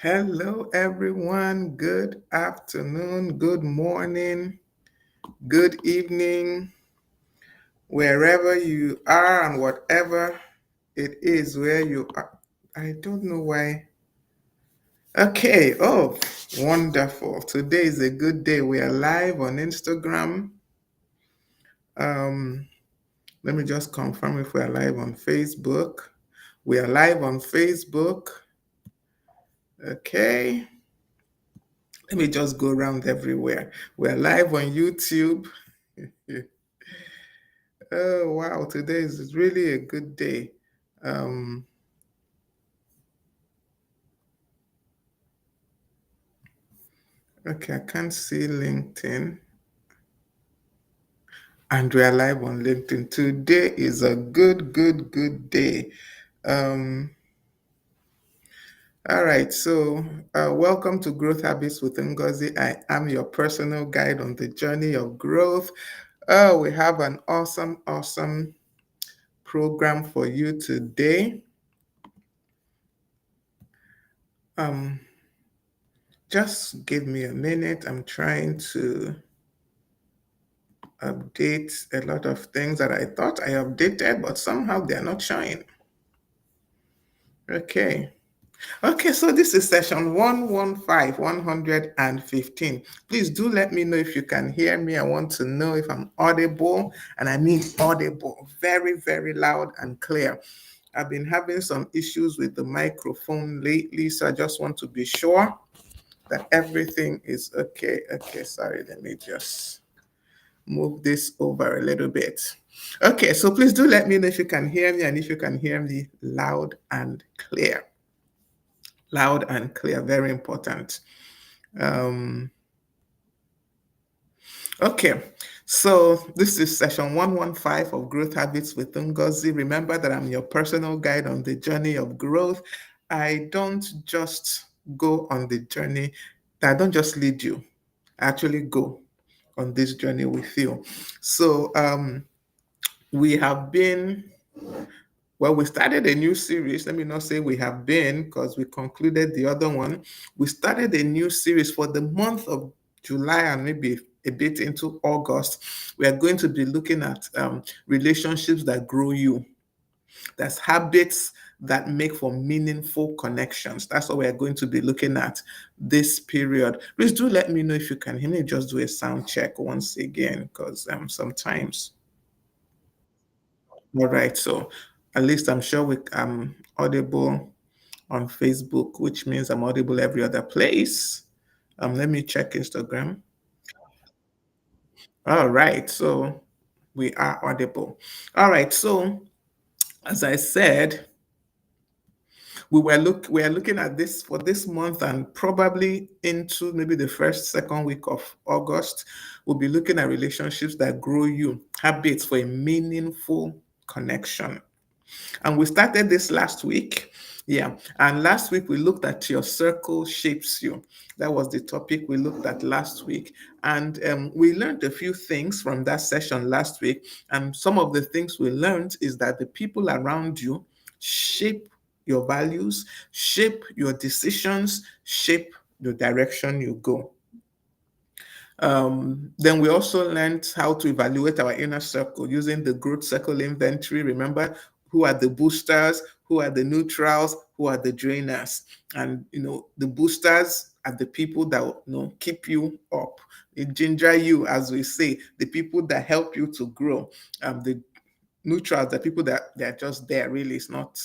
Hello, everyone. Good afternoon, good morning, good evening, wherever you are and whatever it is where you are. I don't know why. Okay. Oh, wonderful. Today is a good day. We are live on Instagram. Um, Let me just confirm if we are live on Facebook. We are live on Facebook. Okay. Let me just go around everywhere. We're live on YouTube. Oh, wow. Today is really a good day. Um, okay, I can't see LinkedIn. And we're live on LinkedIn. Today is a good day. Um, all right. So, welcome to Growth Habits with Ngozi. I am your personal guide on the journey of growth. Oh, we have an awesome program for you today. Um, just give me a minute. I'm trying to update a lot of things that I thought I updated, but somehow they're not showing. Okay. Okay, so this is session 115, 115. Please do let me know if you can hear me. I want to know if I'm audible, and I mean audible, very loud and clear. I've been having some issues with the microphone lately, so I just want to be sure that everything is okay. Okay, sorry, let me just move this over a little bit. Okay, so please do let me know if you can hear me and if you can hear me loud and clear. Loud and clear, very important. Um, okay, so this is session 115 of Growth Habits with Ngozi. Remember that I'm your personal guide on the journey of growth. I don't just go on the journey, I don't just lead you, I actually go on this journey with you. So, we have been, well, we started a new series. Let me not say we have been because we concluded the other one. We started a new series for the month of July and maybe a bit into August. We are going to be looking at relationships that grow you. That's habits that make for meaningful connections. That's what we are going to be looking at this period. Please do let me know if you can hear me. Just do a sound check once again because sometimes. All right, so at least I'm sure I'm audible on Facebook, which means I'm audible every other place. Let me check Instagram. All right, so we are audible. All right, so as I said, we are looking at this for this month and probably into maybe the first, second week of August. We'll be looking at relationships that grow you, habits for a meaningful connection. And we started this last week. Yeah. And last week we looked at your circle shapes you. That was the topic we looked at last week. And we learned a few things from that session last week. And some of the things we learned is that the people around you shape your values, shape your decisions, shape the direction you go. Then we also learned how to evaluate our inner circle using the growth circle inventory. Remember, who are the boosters, who are the neutrals, who are the drainers. And the boosters are the people that keep you up, they ginger you, as we say, the people that help you to grow. The neutrals, the people that they're just there. Really, it's not,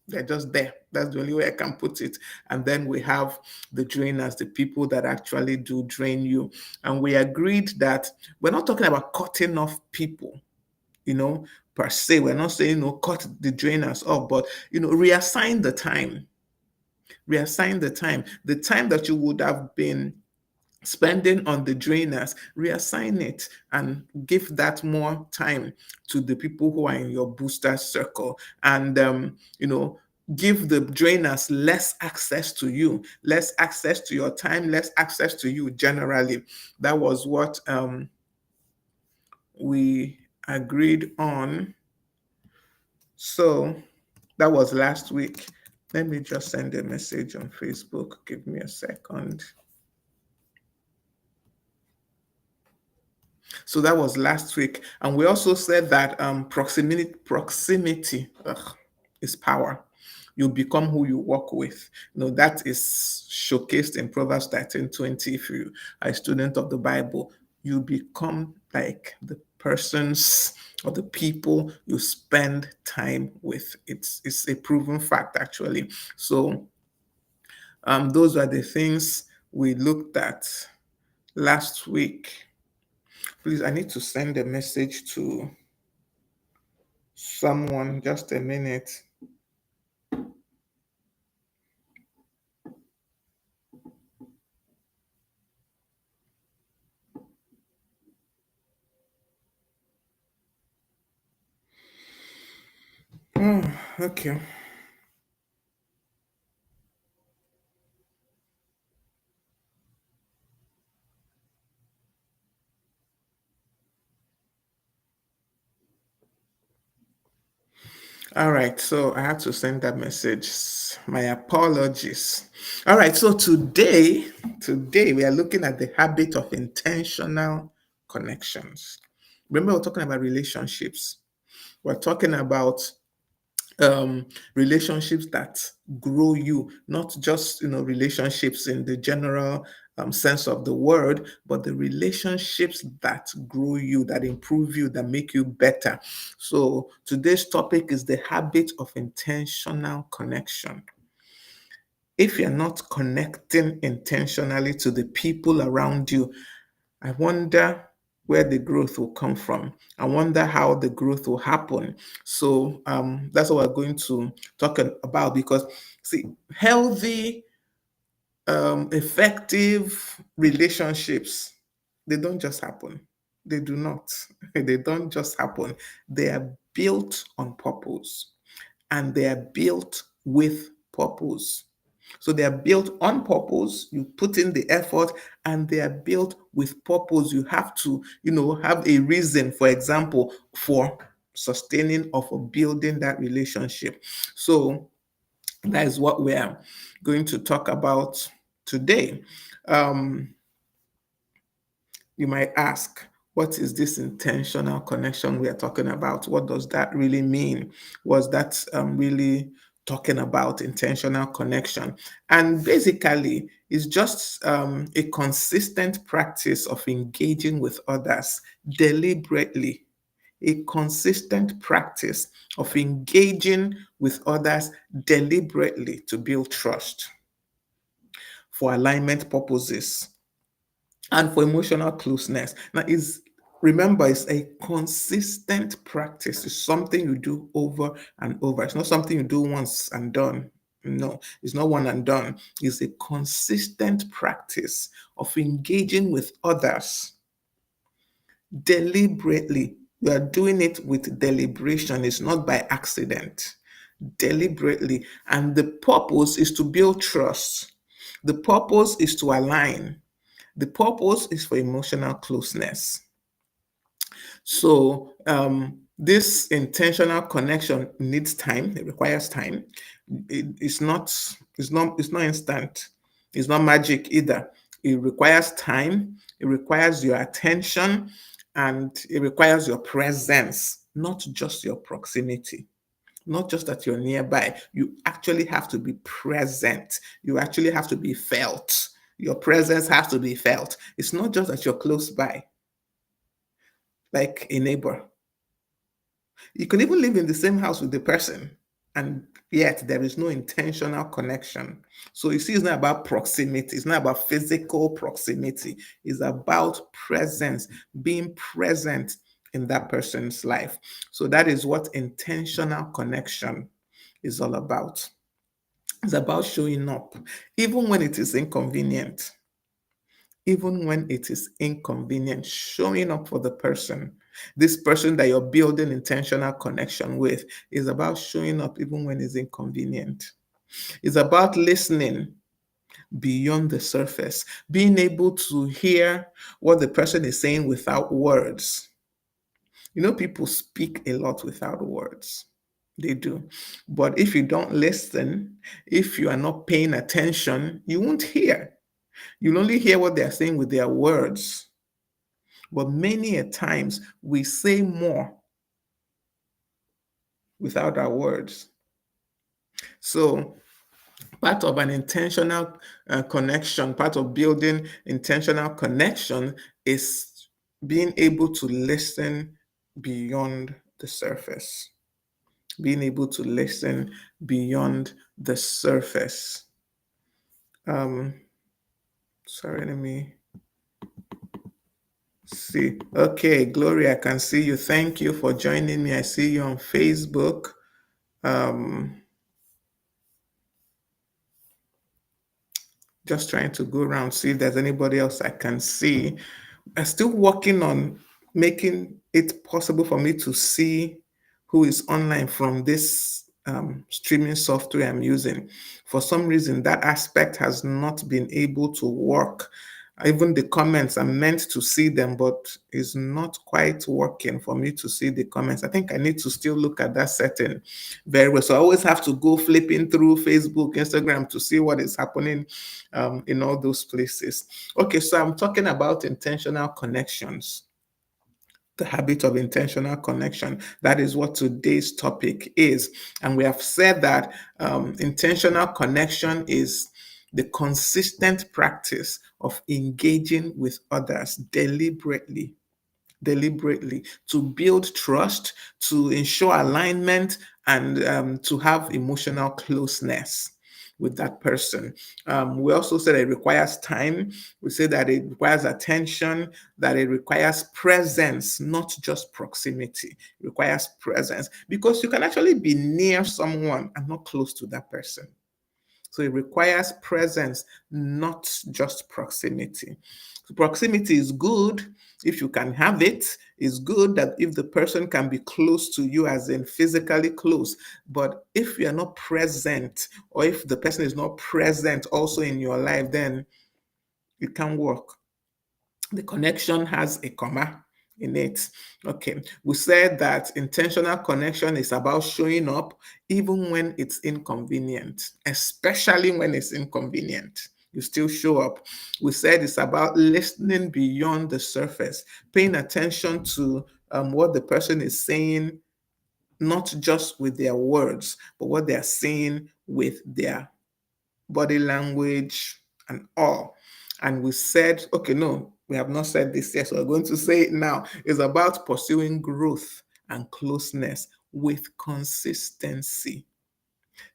they're just there. That's the only way I can put it. And then we have the drainers, the people that actually do drain you. And we agreed that we're not talking about cutting off people, you know, per se. We're not saying, cut the drainers off, but, reassign the time. Reassign the time that you would have been spending on the drainers, reassign it and give that more time to the people who are in your booster circle. And give the drainers less access to you, less access to your time, less access to you generally. That was what we agreed on. So that was last week. Let me just send a message on Facebook. Give me a second. So that was last week. And we also said that proximity is power. You become who you work with. That is showcased in Proverbs 13:20. If you are a student of the Bible, you become like the persons or the people you spend time with. It's a proven fact, actually. So those are the things we looked at last week. Please, I need to send a message to someone. Just a minute. Oh, okay. All right. So I had to send that message. My apologies. All right. So today we are looking at the habit of intentional connections. Remember, we're talking about relationships. We're talking about relationships that grow you, not just relationships in the general sense of the word, but the relationships that grow you, that improve you, that make you better. So today's topic is the habit of intentional connection. If you're not connecting intentionally to the people around you, I wonder where the growth will come from. I wonder how the growth will happen. So that's what we're going to talk about, because see, healthy, effective relationships, they don't just happen. They do not. They don't just happen. They are built on purpose, and they are built with purpose. So they are built on purpose. You put in the effort, and they are built with purpose. You have to, have a reason, for example, for sustaining or for building that relationship. So that is what we are going to talk about today. Um, you might ask, what is this intentional connection we are talking about? What does that really mean? Was that really talking about intentional connection? And basically, it's just a consistent practice of engaging with others deliberately. A consistent practice of engaging with others deliberately to build trust for alignment purposes and for emotional closeness. Now, remember, it's a consistent practice. It's something you do over and over. It's not something you do once and done. No, it's not one and done. It's a consistent practice of engaging with others deliberately. You are doing it with deliberation. It's not by accident. Deliberately. And the purpose is to build trust. The purpose is to align. The purpose is for emotional closeness. So this intentional connection needs time. It requires time. It's not instant. It's not magic either. It requires time. It requires your attention, and it requires your presence, not just your proximity. Not just that you're nearby, you actually have to be present. You actually have to be felt. Your presence has to be felt. It's not just that you're close by, like a neighbor. You can even live in the same house with the person, and yet there is no intentional connection. So you see, it's not about proximity, it's not about physical proximity, it's about presence, being present in that person's life. So that is what intentional connection is all about. It's about showing up, even when it is inconvenient. Even when it is inconvenient, showing up for the person. This person that you're building intentional connection with is about showing up even when it's inconvenient. It's about listening beyond the surface, being able to hear what the person is saying without words. People speak a lot without words. They do. But if you don't listen, if you are not paying attention, you won't hear. You'll only hear what they're saying with their words. But many a times we say more without our words. So part of an intentional connection, part of building intentional connection is being able to listen beyond the surface. Being able to listen beyond the surface. Um, sorry, let me see. Okay, Gloria, I can see you. Thank you for joining me. I see you on Facebook. Um, just trying to go around, see if there's anybody else I can see. I'm still working on making it possible for me to see who is online from this streaming software I'm using. For some reason, that aspect has not been able to work. Even the comments, I'm meant to see them, but it's not quite working for me to see the comments. I think I need to still look at that setting very well. So I always have to go flipping through Facebook, Instagram to see what is happening in all those places. Okay, so I'm talking about intentional connections, the habit of intentional connection. That is what today's topic is. And we have said that intentional connection is the consistent practice of engaging with others deliberately to build trust, to ensure alignment, and to have emotional closeness with that person. We also said it requires time. We say that it requires attention, that it requires presence, not just proximity. It requires presence because you can actually be near someone and not close to that person. So it requires presence, not just proximity. So proximity is good if you can have it. It's good that if the person can be close to you, as in physically close. But if you are not present, or if the person is not present also in your life, then it can't work. The connection has a comma in it. Okay, we said that intentional connection is about showing up even when it's inconvenient, especially when it's inconvenient. You still show up. We said it's about listening beyond the surface, paying attention to what the person is saying, not just with their words, but what they're saying with their body language and all. And we said, okay, no, we have not said this yet, so we're going to say it now. It's about pursuing growth and closeness with consistency.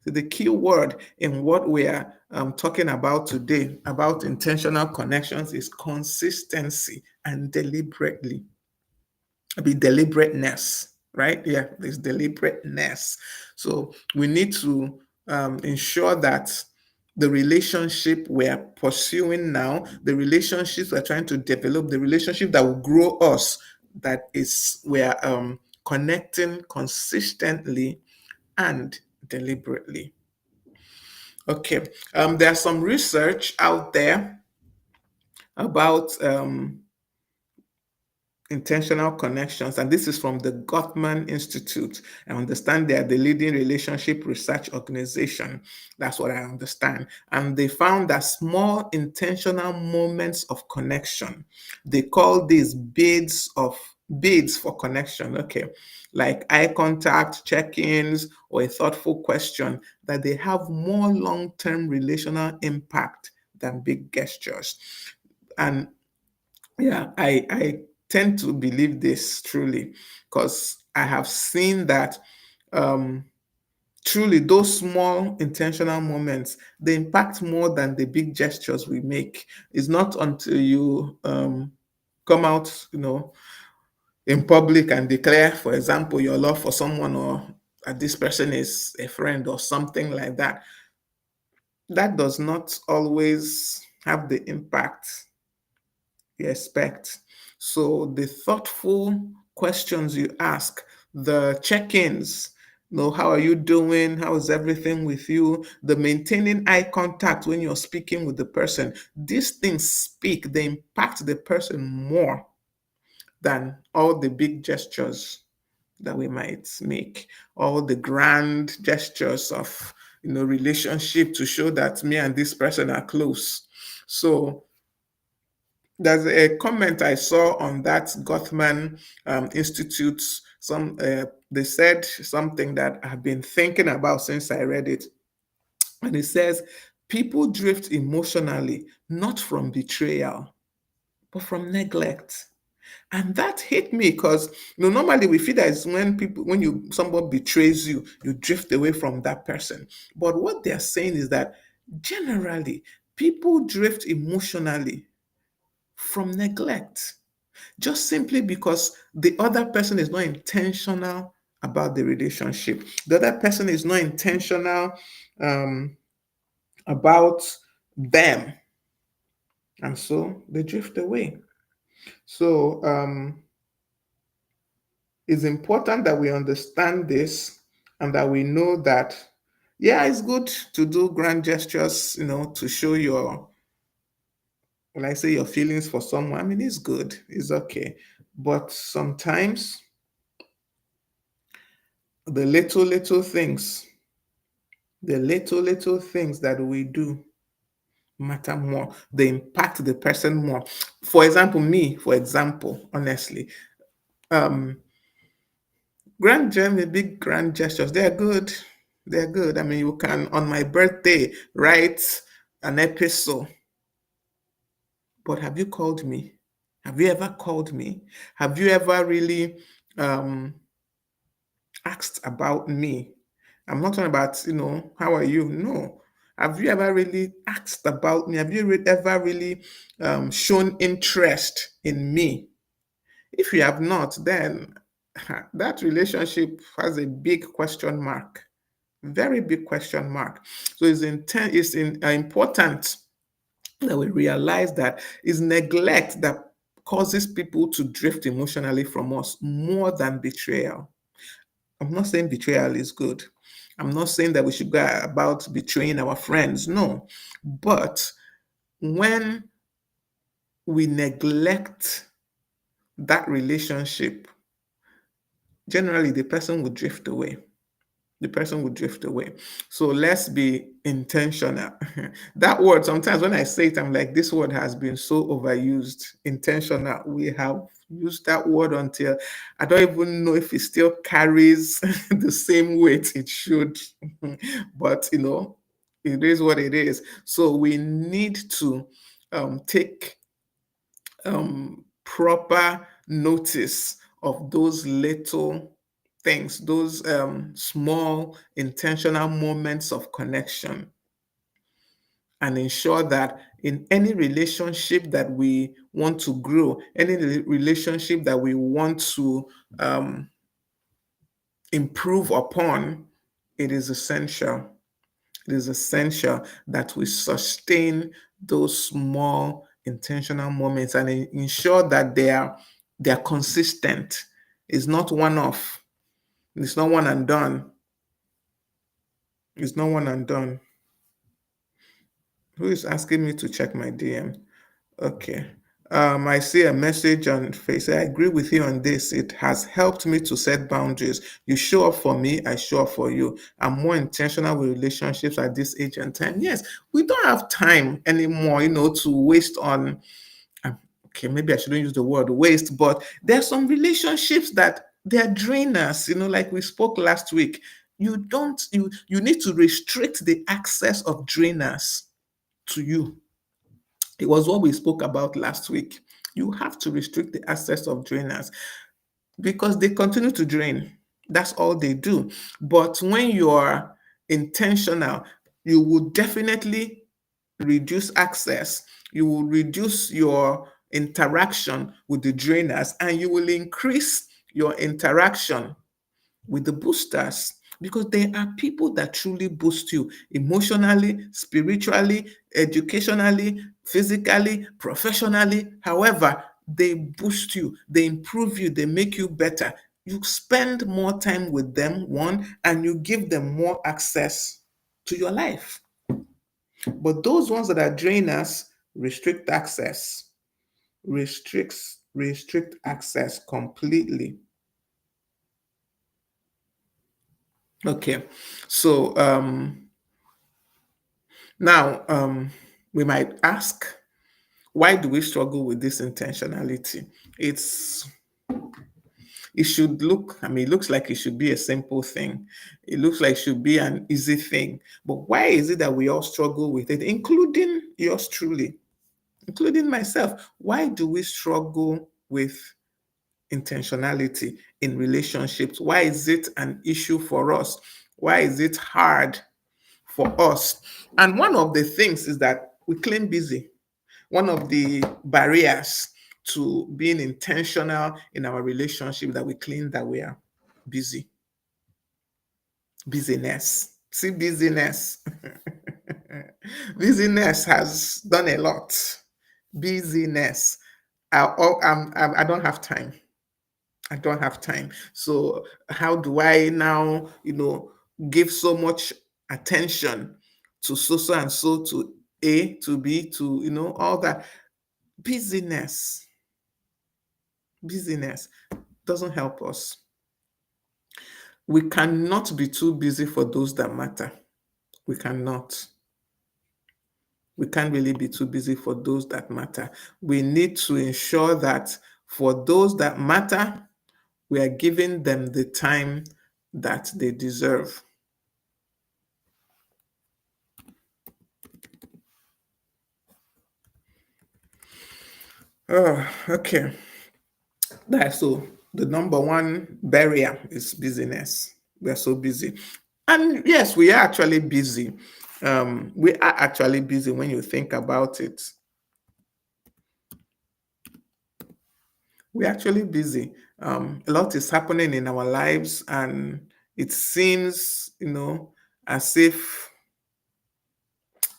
So the key word in what we are talking about today, about intentional connections, is consistency and deliberately. Be deliberateness, right? Yeah, there's deliberateness. So we need to ensure that the relationship we're pursuing now, the relationships we're trying to develop, the relationship that will grow us, that is we're connecting consistently and deliberately. Okay, there's some research out there about intentional connections, and this is from the Gottman Institute. I understand they are the leading relationship research organization. That's what I understand. And they found that small intentional moments of connection, they call these bids for connection, okay, like eye contact, check-ins, or a thoughtful question, that they have more long-term relational impact than big gestures. And yeah, I tend to believe this truly because I have seen that um, truly those small intentional moments, they impact more than the big gestures we make. It's not until you come out, in public and declare, for example, your love for someone, or that this person is a friend or something like that, that does not always have the impact you expect. So the thoughtful questions you ask, the check-ins, how are you doing? How is everything with you? The maintaining eye contact when you're speaking with the person. These things speak, they impact the person more than all the big gestures that we might make, all the grand gestures of relationship to show that me and this person are close. So there's a comment I saw on that Gothman Institute. They said something that I've been thinking about since I read it, and it says people drift emotionally not from betrayal but from neglect. And that hit me because normally we feel that it's when someone betrays you, you drift away from that person. But what they're saying is that generally people drift emotionally from neglect, just simply because the other person is not intentional about the relationship. The other person is not intentional um, about them, and so they drift away. So it's important that we understand this and that we know that, yeah, it's good to do grand gestures, to show when I say your feelings for someone. I mean, it's good, it's okay. But sometimes the little things that we do matter more. They impact the person more. For example, honestly, um, big grand gestures, they're good. They're good. I mean, you can, on my birthday, write an epistle. But have you called me? Have you ever called me? Have you ever really um, asked about me? I'm not talking about, how are you? No. Have you ever really asked about me? Have you ever really shown interest in me? If you have not, then that relationship has a big question mark, very big question mark. So important that we realize that it's neglect that causes people to drift emotionally from us more than betrayal. I'm not saying betrayal is good. I'm not saying that we should go about betraying our friends. No. But when we neglect that relationship, generally the person will drift away. The person will drift away. So let's be intentional. That word, sometimes when I say it, I'm like, this word has been so overused. Intentional. We have used that word until I don't even know if it still carries the same weight it should. But, it is what it is. So we need to take proper notice of those little things, those small intentional moments of connection, and ensure that in any relationship that we want to grow, any relationship that we want to um, improve upon, it is essential. It is essential that we sustain those small intentional moments and ensure that they are consistent. It's not one off. It's not one and done. It's not one and done. Who is asking me to check my DM? Okay. I see a message on Facebook. I agree with you on this. It has helped me to set boundaries. You show up for me, I show up for you. I'm more intentional with relationships at this age and time. Yes, we don't have time anymore, to waste on. um, Okay, maybe I shouldn't use the word waste, but there are some relationships that they're drainers. Like we spoke last week. You need to restrict the access of drainers to you. It was what we spoke about last week. You have to restrict the access of drainers because they continue to drain. That's all they do. But when you are intentional, you will definitely reduce access. You will reduce your interaction with the drainers and you will increase your interaction with the boosters because they are people that truly boost you emotionally, spiritually, educationally, physically, professionally. However, they boost you, they improve you, they make you better. You spend more time with them, one, and you give them more access to your life. But those ones that are drainers restrict access, restrict access completely. Okay. So now we might ask, why do we struggle with this intentionality? It's it should look, I mean, it looks like it should be a simple thing. It looks like it should be an easy thing. But why is it that we all struggle with it, including yours truly, including myself? Why do we struggle with intentionality in relationships? Why is it an issue for us? Why is it hard for us? And one of the things is that we claim busy. One of the barriers to being intentional in our relationship, that we claim that we are busy. Busyness. See, busyness. Busyness has done a lot. Busyness. I don't have time. I don't have time. So how do I now, give so much attention to so and so, to A, to B, to all that? Busyness. Busyness doesn't help us. We cannot be too busy for those that matter. We cannot. We can't really be too busy for those that matter. We need to ensure that for those that matter, we are giving them the time that they deserve. Oh, okay. That's so the number one barrier is busyness. We are so busy. And yes, we are actually busy. We are actually busy when you think about it. We're actually busy. A lot is happening in our lives, and it seems, as if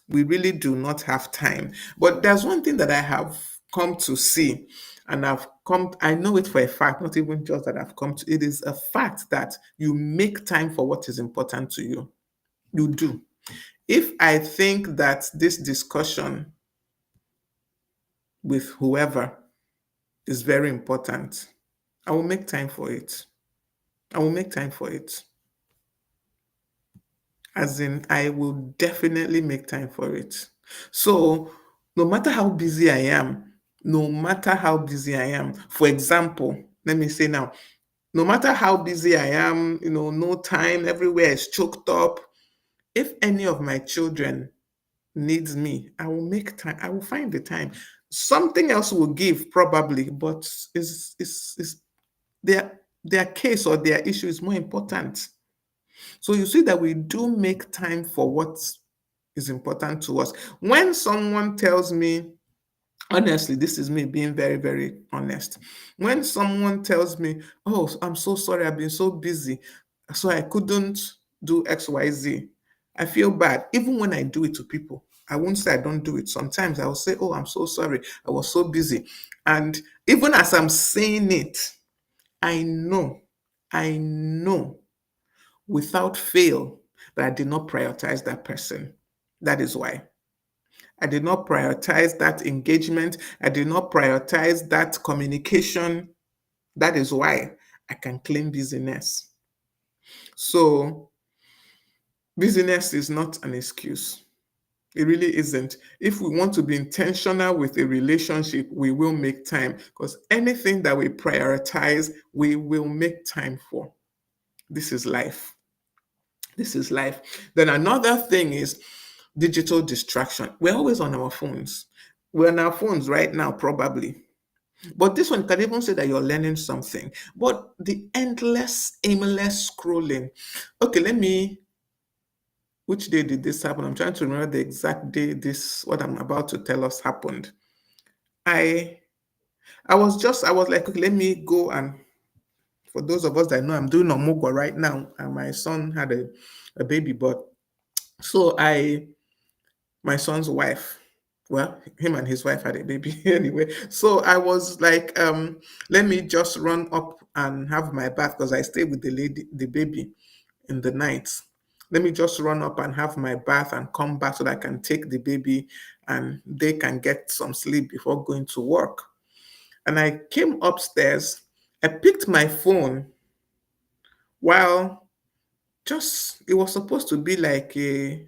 we really do not have time. But there's one thing that I have come to see, and I know it for a fact, not even just that I've come to, it is a fact that you make time for what is important to you. You do. If I think that this discussion with whoever is very important, I will make time for it. I will make time for it. As in, I will definitely make time for it. So, no matter how busy I am, no matter how busy I am, for example, let me say now, no matter how busy I am, no time, everywhere is choked up. If any of my children needs me, I will make time. I will find the time. Something else will give probably, but is their case or their issue is more important. So you see that we do make time for what is important to us. When someone tells me, honestly, this is me being very, very honest. When someone tells me, "Oh, I'm so sorry, I've been so busy, so I couldn't do XYZ," I feel bad. Even when I do it to people, I won't say I don't do it. Sometimes I will say, "Oh, I'm so sorry, I was so busy." And even as I'm saying it, I know without fail that I did not prioritize that person. That is why. I did not prioritize that engagement. I did not prioritize that communication. That is why I can claim busyness. So, busyness is not an excuse. It really isn't. If we want to be intentional with a relationship, we will make time, because anything that we prioritize, we will make time for. This is life. This is life. Then another thing is digital distraction. We're always on our phones. We're on our phones right now, probably. But this one can even say that you're learning something. But the endless, aimless scrolling. Okay, which day did this happen? I'm trying to remember the exact day what I'm about to tell us happened. I I was like, okay, let me go, and for those of us that know, I'm doing Omugo right now, and my son had a baby, but so my son's wife, well, him and his wife had a baby anyway. So I was like, let me just run up and have my bath, because I stay with the baby in the night. Let me just run up and have my bath and come back so that I can take the baby and they can get some sleep before going to work. And I came upstairs. I picked my phone while Just, it was supposed to be like a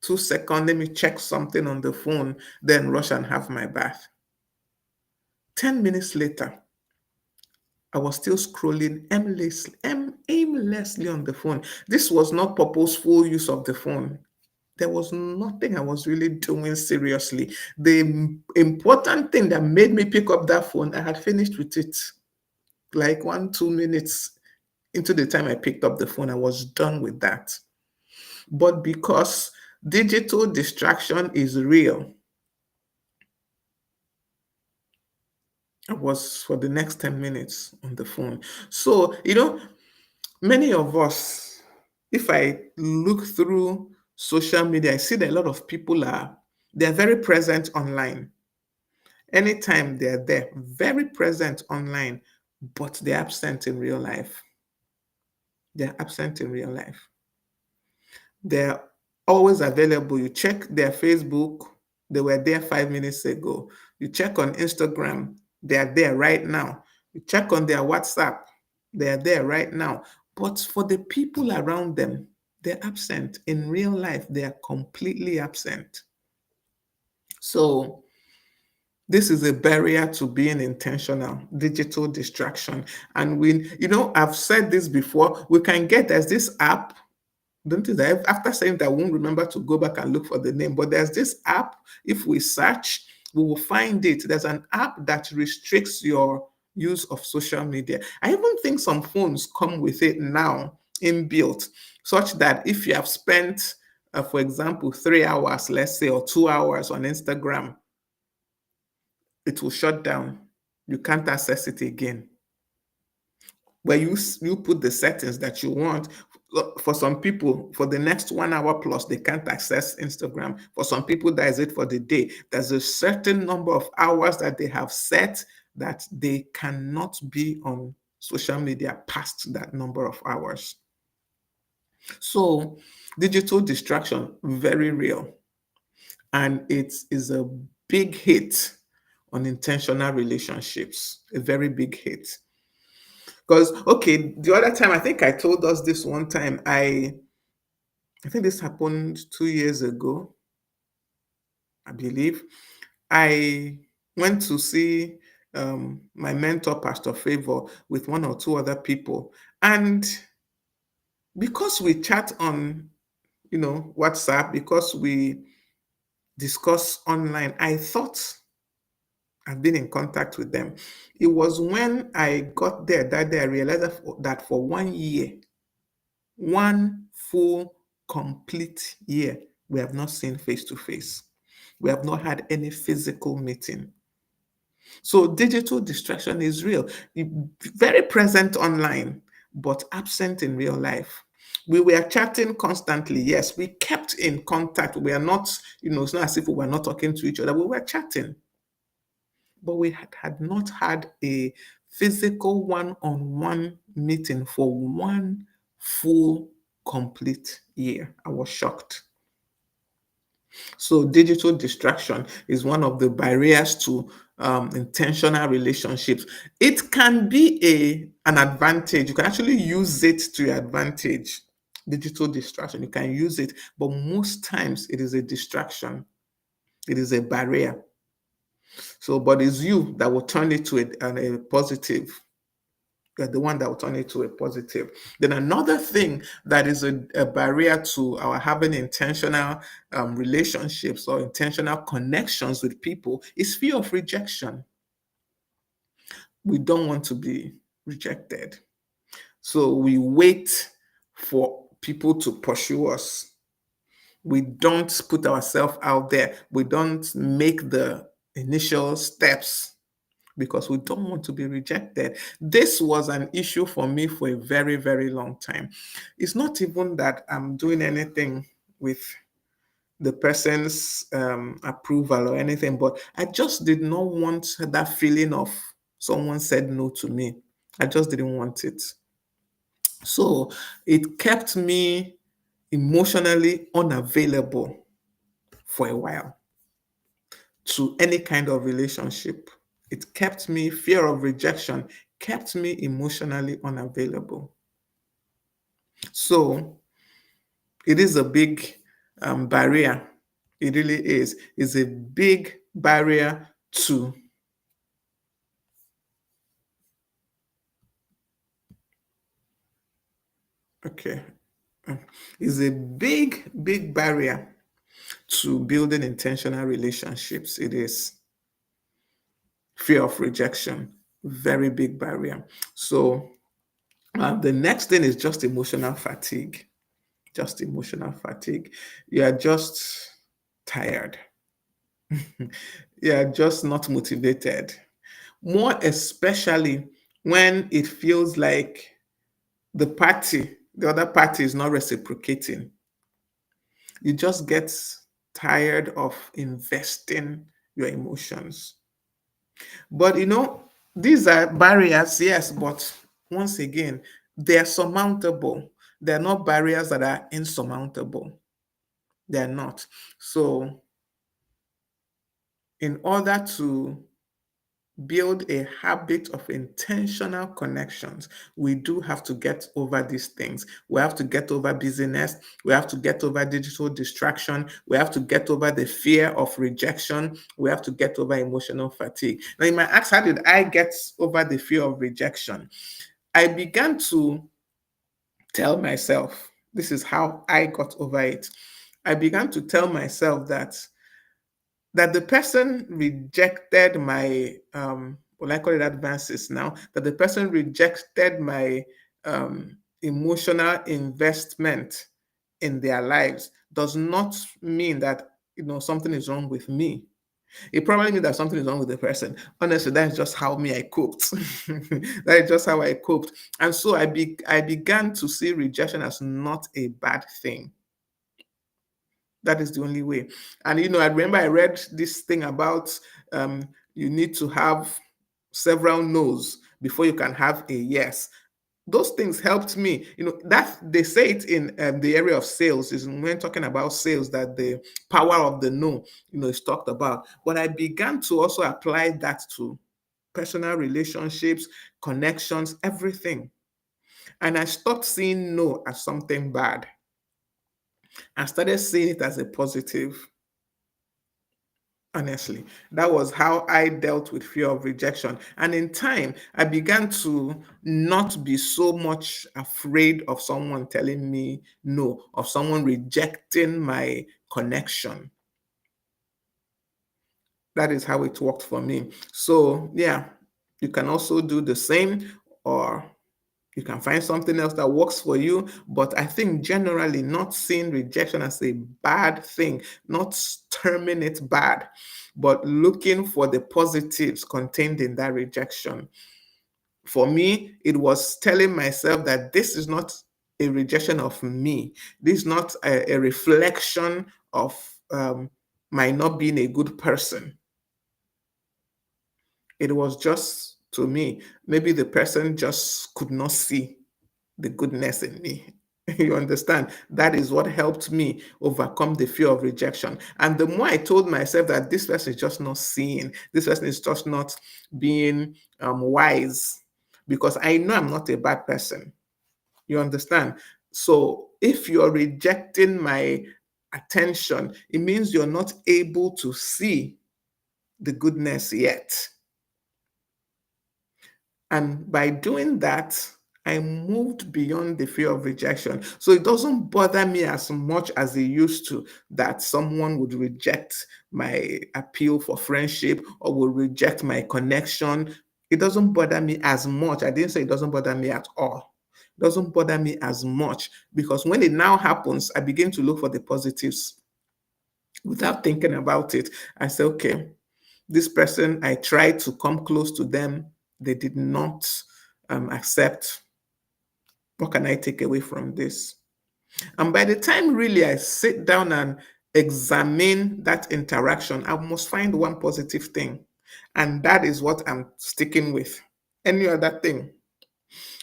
2 second, let me check something on the phone, then rush and have my bath. 10 minutes later, I was still scrolling aimlessly on the phone. This was not purposeful use of the phone. There was nothing I was really doing seriously. The important thing that made me pick up that phone, I had finished with it. Like 1, 2 minutes into the time I picked up the phone, I was done with that. But because digital distraction is real, I was for the next 10 minutes on the phone. So, many of us, if I look through social media, I see that a lot of people they're very present online. Anytime they're there, very present online, but they're absent in real life. They're absent in real life. They're always available. You check their Facebook, they were there 5 minutes ago. You check on Instagram, they are there right now. You check on their WhatsApp, they are there right now. But for the people around them, they're absent. In real life, they are completely absent. So, this is a barrier to being intentional, digital distraction. And I've said this before, there's this app. Don't you that after saying that, I won't remember to go back and look for the name, but there's this app. If we search, we will find it. There's an app that restricts your use of social media. I even think some phones come with it now, inbuilt, such that if you have spent, for example, 3 hours, let's say, or 2 hours on Instagram, it will shut down. You can't access it again. Where you put the settings that you want. For some people, for the next 1 hour plus, they can't access Instagram. For some people, that is it for the day. There's a certain number of hours that they have set that they cannot be on social media past that number of hours. So, digital distraction, very real. And it is a big hit on intentional relationships, a very big hit. Because, okay, the other time, I think I told us this one time, I think this happened 2 years ago, I believe. I went to see my mentor, Pastor Favor, with one or two other people. And because we chat on, WhatsApp, because we discuss online, I thought I've been in contact with them. It was when I got there that day I realized that for 1 year, one full complete year, we have not seen face to face. We have not had any physical meeting. So digital distraction is real, very present online, but absent in real life. We were chatting constantly. Yes, we kept in contact. We are not, it's not as if we were not talking to each other. We were chatting, but we had not had a physical one-on-one meeting for one full complete year. I was shocked. So digital distraction is one of the barriers to intentional relationships. It can be an advantage. You can actually use it to your advantage. Digital distraction, you can use it, but most times it is a distraction. It is a barrier. So, but it's you that will turn it to a positive. You're the one that will turn it to a positive. Then another thing that is a barrier to our having intentional relationships or intentional connections with people is fear of rejection. We don't want to be rejected. So we wait for people to pursue us. We don't put ourselves out there. We don't make the initial steps because we don't want to be rejected. This was an issue for me for a very, very long time. It's not even that I'm doing anything with the person's approval or anything, but I just did not want that feeling of someone said no to me. I just didn't want it. So it kept me emotionally unavailable for a while to any kind of relationship. It kept me, fear of rejection kept me emotionally unavailable. So It is a big barrier. It really is. It's a big barrier to, okay, it's a big, big barrier to building intentional relationships. It is fear of rejection, very big barrier. So the next thing is just emotional fatigue. Just emotional fatigue. You are just tired. You are just not motivated. More especially when it feels like the other party is not reciprocating. You just get tired of investing your emotions. But these are barriers, yes, but once again, they're surmountable. They're not barriers that are insurmountable. They're not. So, in order to build a habit of intentional connections, we do have to get over these things. We have to get over busyness. We have to get over digital distraction. We have to get over the fear of rejection. We have to get over emotional fatigue. Now, you might ask, how did I get over the fear of rejection? I began to tell myself, this is how I got over it. I began to tell myself that the person rejected my well, I call it advances now, that the person rejected my emotional investment in their lives does not mean that something is wrong with me. It probably means that something is wrong with the person. Honestly, that's just how me I coped. That is just how I coped. And so I began to see rejection as not a bad thing. That is the only way. And I remember I read this thing about you need to have several no's before you can have a yes. Those things helped me. That they say it in the area of sales, is when talking about sales, that the power of the no, is talked about. But I began to also apply that to personal relationships, connections, everything. And I stopped seeing no as something bad. I started seeing it as a positive. Honestly, that was how I dealt with fear of rejection. And in time, I began to not be so much afraid of someone telling me no, of someone rejecting my connection. That is how it worked for me. So, yeah, you can also do the same, or you can find something else that works for you. But I think generally, not seeing rejection as a bad thing, not terming it bad, but looking for the positives contained in that rejection. For me, it was telling myself that this is not a rejection of me. This is not a reflection of my not being a good person. It was just, to me, maybe the person just could not see the goodness in me. You understand? That is what helped me overcome the fear of rejection. And the more I told myself that this person is just not seeing, this person is just not being wise, because I know I'm not a bad person. You understand? So if you're rejecting my attention, it means you're not able to see the goodness yet. And by doing that, I moved beyond the fear of rejection. So it doesn't bother me as much as it used to, that someone would reject my appeal for friendship or would reject my connection. It doesn't bother me as much. I didn't say it doesn't bother me at all. It doesn't bother me as much, because when it now happens, I begin to look for the positives without thinking about it. I say, okay, this person, I tried to come close to them. They did not accept. What can I take away from this? And by the time really I sit down and examine that interaction, I must find one positive thing. And that is what I'm sticking with. Any other thing.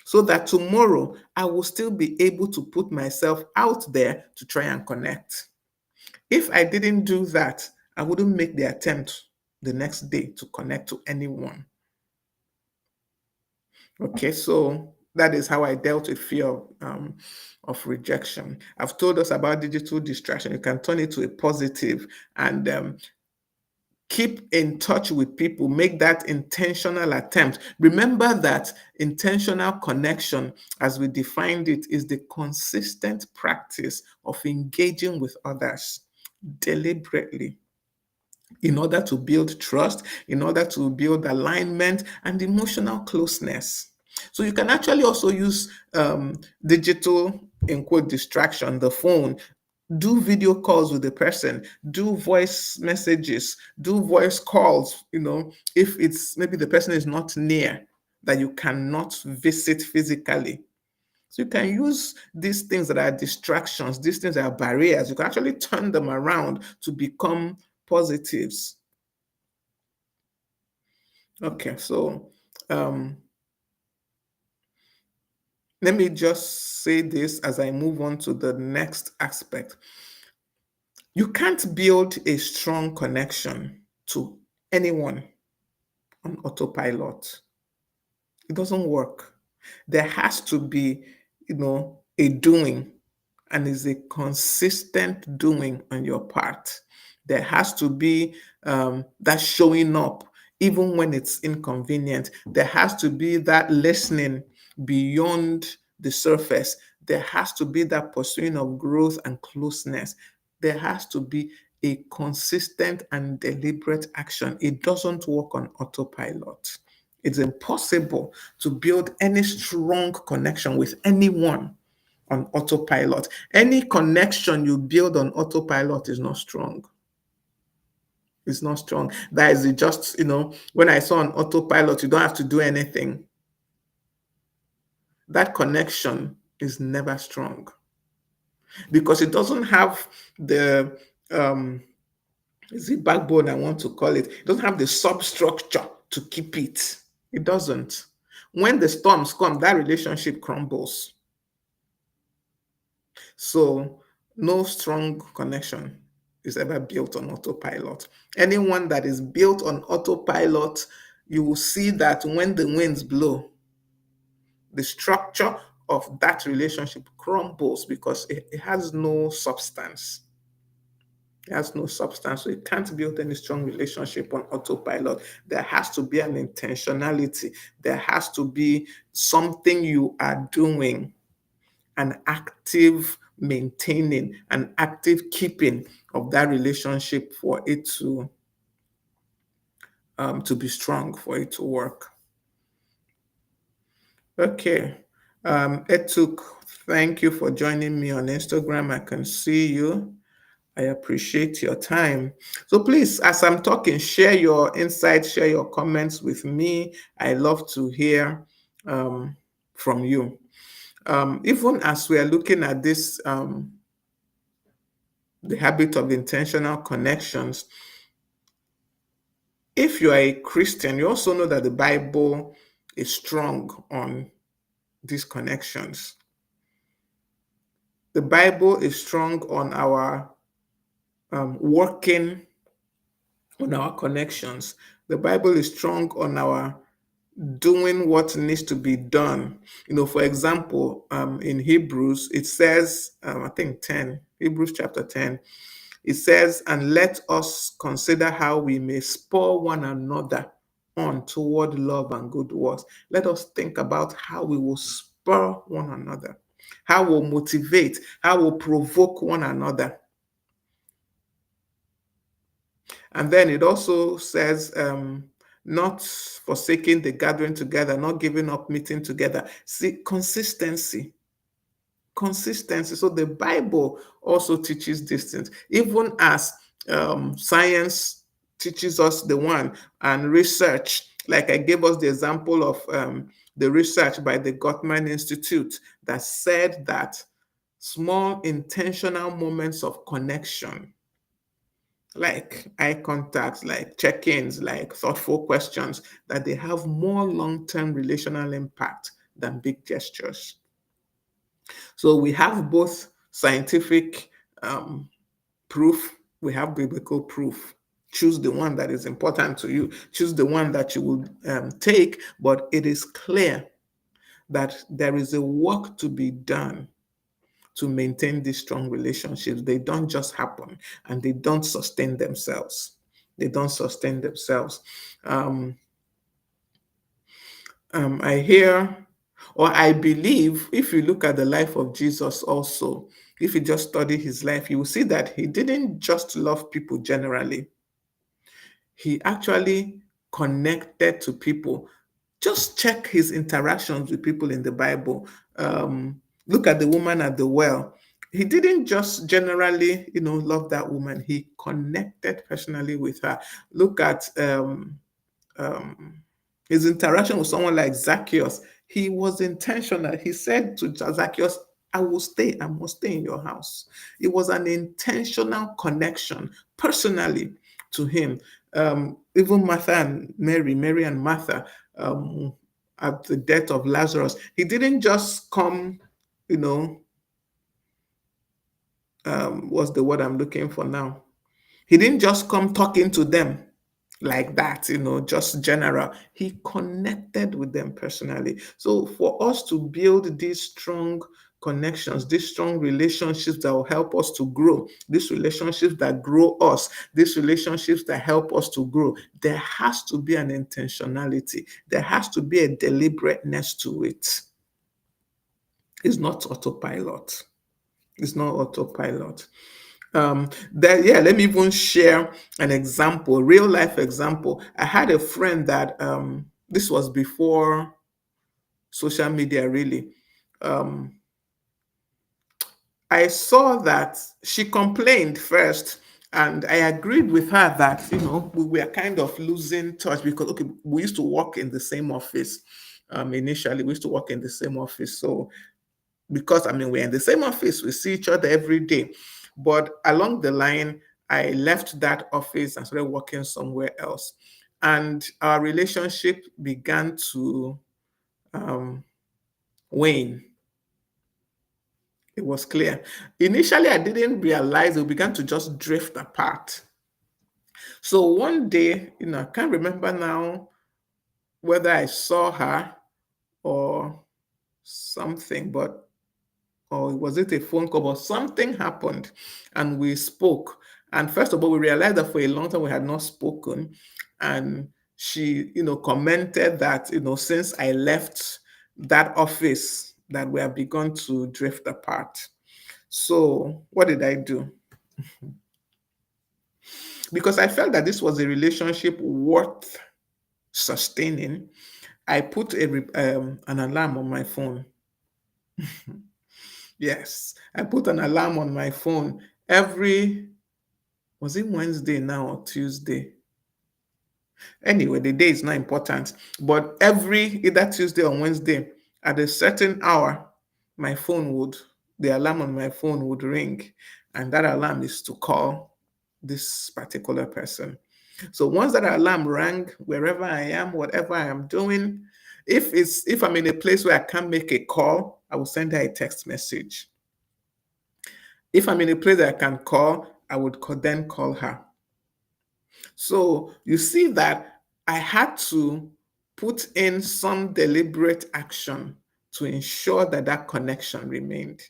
So that tomorrow I will still be able to put myself out there to try and connect. If I didn't do that, I wouldn't make the attempt the next day to connect to anyone. Okay, so That is how I dealt with fear of rejection. I've told us about digital distraction. You can turn it to a positive and keep in touch with people, make that intentional attempt. Remember that intentional connection, as we defined it, is the consistent practice of engaging with others deliberately in order to build trust, in order to build alignment and emotional closeness. So you can actually also use digital, in quote, distraction, the phone. Do video calls with the person, do voice messages, do voice calls, if it's maybe the person is not near, that you cannot visit physically. So you can use these things that are distractions, these things that are barriers. You can actually turn them around to become positives. Okay, so um, let me just say this as I move on to the next aspect. You can't build a strong connection to anyone on autopilot. It doesn't work. There has to be, a doing, and is a consistent doing on your part. There has to be that showing up, even when it's inconvenient. There has to be that listening beyond the surface. There has to be that pursuing of growth and closeness. There has to be a consistent and deliberate action. It doesn't work on autopilot. It's impossible to build any strong connection with anyone on autopilot. Any connection you build on autopilot is not strong. It's not strong. That is just, when I saw on autopilot, you don't have to do anything. That connection is never strong because it doesn't have the, is it backbone I want to call it? It doesn't have the substructure to keep it. It doesn't. When the storms come, that relationship crumbles. So no strong connection is ever built on autopilot. Anyone that is built on autopilot, you will see that when the winds blow, the structure of that relationship crumbles because it has no substance. It has no substance. So you can't build any strong relationship on autopilot. There has to be an intentionality. There has to be something you are doing, an active maintaining, an active keeping of that relationship for it to be strong, for it to work. Okay. Etuk, thank you for joining me on Instagram. I can see you. I appreciate your time. So please, as I'm talking, share your insights, share your comments with me. I love to hear from you. Even as we are looking at this, the habit of intentional connections, if you are a Christian, you also know that the Bible is strong on these connections. The Bible is strong on our working on our connections. The Bible is strong on our doing what needs to be done. For example, in Hebrews, it says, I think 10, Hebrews chapter 10, it says, and let us consider how we may spur one another on toward love and good works. Let us think about how we will spur one another, how we'll motivate, how we'll provoke one another. And then it also says, not forsaking the gathering together, not giving up meeting together. See, consistency. So the Bible also teaches these things, even as science teaches us the one, and research, like I gave us the example of the research by the Gottman Institute that said that small intentional moments of connection, like eye contact, like check-ins, like thoughtful questions, that they have more long-term relational impact than big gestures. So we have both scientific proof, we have biblical proof. Choose the one that is important to you. Choose the one that you will take, but it is clear that there is a work to be done to maintain these strong relationships. They don't just happen, and they don't sustain themselves. They don't sustain themselves. Um, I hear, or I believe, if you look at the life of Jesus also, if you just study his life, you will see that he didn't just love people generally. He actually connected to people. Just check his interactions with people in the Bible. Look at the woman at the well. He didn't just generally, love that woman. He connected personally with her. Look at um, his interaction with someone like Zacchaeus. He was intentional. He said to Zacchaeus, I must stay in your house. It was an intentional connection personally to him. Even Martha and Mary and Martha, um, at the death of Lazarus, he didn't just come, you know, what's the word I'm looking for now? He didn't just come talking to them like that, just general. He connected with them personally. So for us to build these strong connections, these strong relationships that will help us to grow, these relationships that grow us, these relationships that help us to grow, there has to be an intentionality. There has to be a deliberateness to it. It's not autopilot. It's not autopilot. Let me even share an example, real life example. I had a friend that this was before social media really. um, I saw that she complained first, and I agreed with her that we were kind of losing touch because okay, we used to work in the same office. Initially we used to work in the same office, so because we're in the same office, we see each other every day. But along the line, I left that office and started working somewhere else. And our relationship began to um, wane. It was clear. Initially, I didn't realize it began to just drift apart. So one day, I can't remember now whether I saw her or something, but or was it a phone call, but something happened and we spoke. And first of all, we realized that for a long time we had not spoken. And she, commented that, since I left that office, that we have begun to drift apart. So what did I do? Because I felt that this was a relationship worth sustaining, I put an alarm on my phone. Yes, I put an alarm on my phone every, was it Wednesday now or Tuesday? Anyway, the day is not important, but every either Tuesday or Wednesday at a certain hour, my phone would, the alarm on my phone would ring, and that alarm is to call this particular person. So once that alarm rang, wherever I am, whatever I am doing, if I'm in a place where I can't make a call, I will send her a text message. If I'm in a place that I can call, I would then call her. So you see that I had to put in some deliberate action to ensure that that connection remained.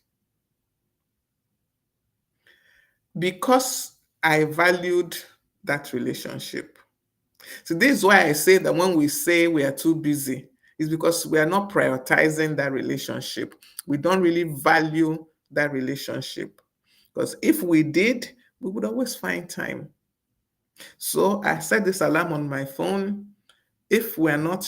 Because I valued that relationship. So this is why I say that when we say we are too busy, it's because we are not prioritizing that relationship. We don't really value that relationship. Because if we did, we would always find time. So I set this alarm on my phone. If we're not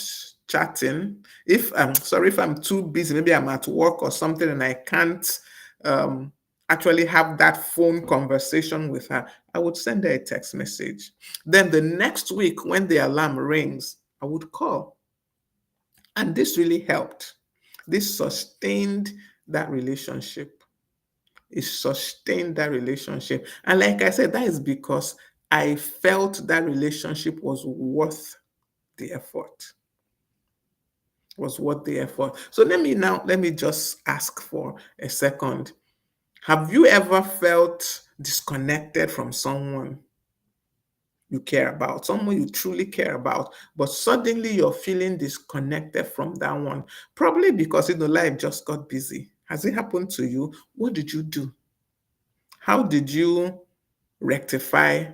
chatting, if I'm too busy, maybe I'm at work or something and I can't um, actually have that phone conversation with her, I would send her a text message. Then the next week, when the alarm rings, I would call. And this really helped. This sustained that relationship. It sustained that relationship. And like I said, that is because I felt that relationship was worth the effort. Was worth the effort. So let me just ask for a second. Have you ever felt disconnected from someone? you care about, someone you truly care about, but suddenly you're feeling disconnected from that one, probably because life just got busy. Has it happened to you? What did you do? How did you rectify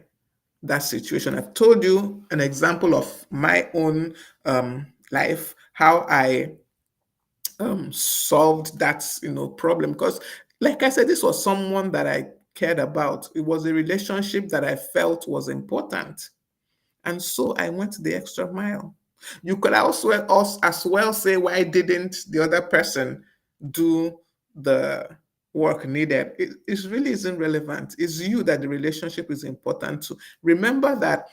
that situation? I've told you an example of my own life, how I solved that problem, because like I said, this was someone that I cared about. It was a relationship that I felt was important, and so I went the extra mile. You could also as well say, why didn't the other person do the work needed? It really isn't relevant. It's you that the relationship is important to. Remember that,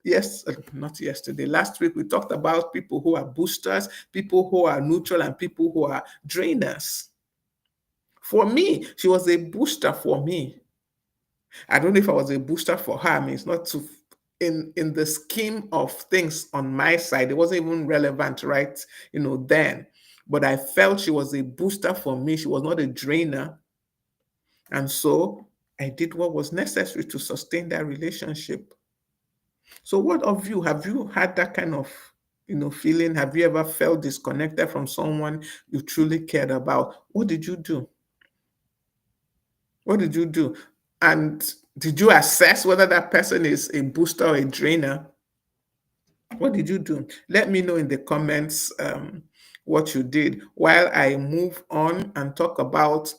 yes, not yesterday, last week we talked about people who are boosters, people who are neutral, and people who are drainers. For me, she was a booster for me. I don't know if I was a booster for her. I mean, it's not to in the scheme of things on my side, it wasn't even relevant, right? Then. But I felt she was a booster for me. She was not a drainer. And so I did what was necessary to sustain that relationship. So what of you? Have you had that kind of feeling? Have you ever felt disconnected from someone you truly cared about? What did you do? What did you do? And did you assess whether that person is a booster or a drainer? What did you do? Let me know in the comments what you did while I move on and talk about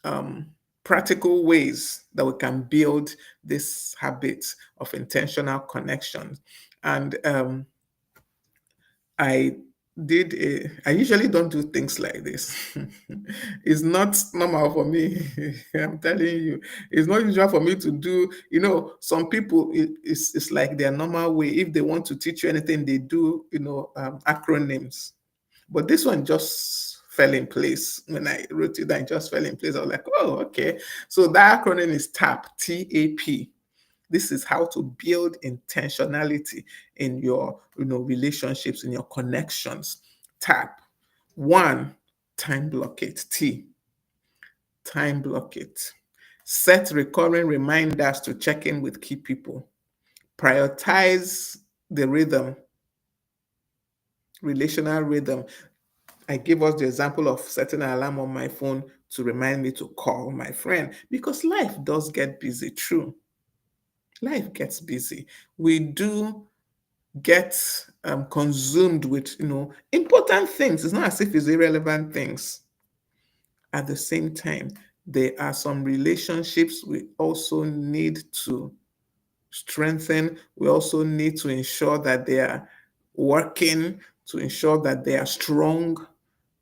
um, practical ways that we can build this habit of intentional connections. And I usually don't do things like this. It's not normal for me. I'm telling you, it's not usual for me to do. Some people, it's like their normal way. If they want to teach you anything, they do, acronyms. But this one just fell in place. When I wrote it down, it just fell in place. I was like, oh, okay. So that acronym is TAP, TAP. This is how to build intentionality in your relationships, in your connections. Tap. One, time block it. T, time block it. Set recurring reminders to check in with key people. Prioritize the rhythm, relational rhythm. I gave us the example of setting an alarm on my phone to remind me to call my friend, because life does get busy. True. Life gets busy. We do get consumed with important things. It's not as if it's irrelevant things. At the same time, there are some relationships we also need to strengthen. We also need to ensure that they are working, to ensure that they are strong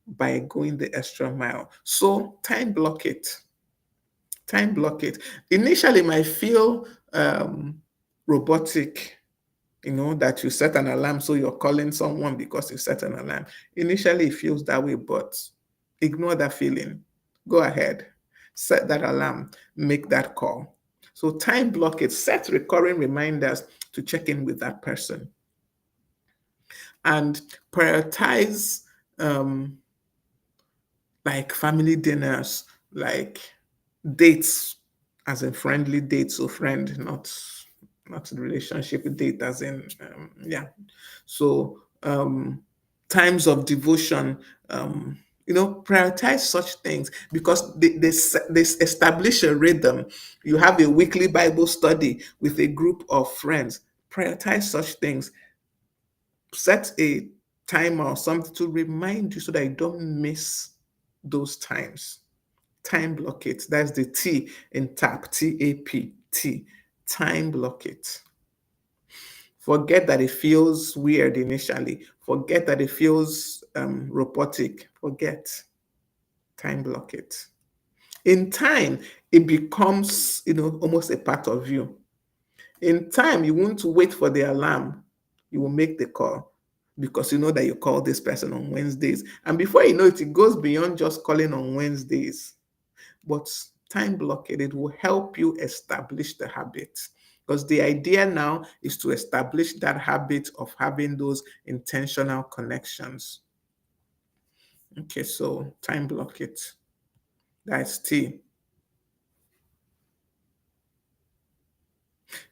by going the extra mile. So time block it. Time block it. Initially, it might feel robotic, that you set an alarm, so you're calling someone because you set an alarm. Initially, it feels that way, but ignore that feeling. Go ahead, set that alarm, make that call. So time block it, set recurring reminders to check in with that person, and prioritize like family dinners, like dates, as in friendly dates, so friend, not the relationship date, as in yeah. So times of devotion, prioritize such things, because they establish a rhythm. You have a weekly Bible study with a group of friends. Prioritize such things. Set a timer or something to remind you so that you don't miss those times. Time block it. That's the T in TAP, TAP, T. Time block it. Forget that it feels weird initially. Forget that it feels robotic. Forget. Time block it. In time, it becomes, almost a part of you. In time, you won't wait for the alarm. You will make the call, because you know that you call this person on Wednesdays. And before you know it, it goes beyond just calling on Wednesdays. But time block it. It will help you establish the habit. Because the idea now is to establish that habit of having those intentional connections. Okay, so time block it. That's T.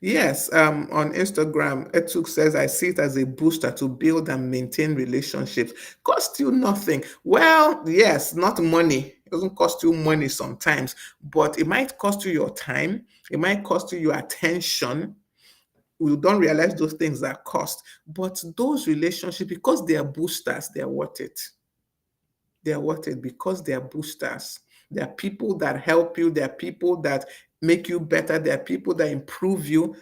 Yes, on Instagram, Etuk says, I see it as a booster to build and maintain relationships. Cost you nothing. Well, yes, not money. It doesn't cost you money sometimes, but it might cost you your time. It might cost you your attention. We don't realize those things that cost. But those relationships, because they are boosters, they are worth it. They are worth it because they are boosters. They are people that help you. They are people that make you better. They are people that improve you.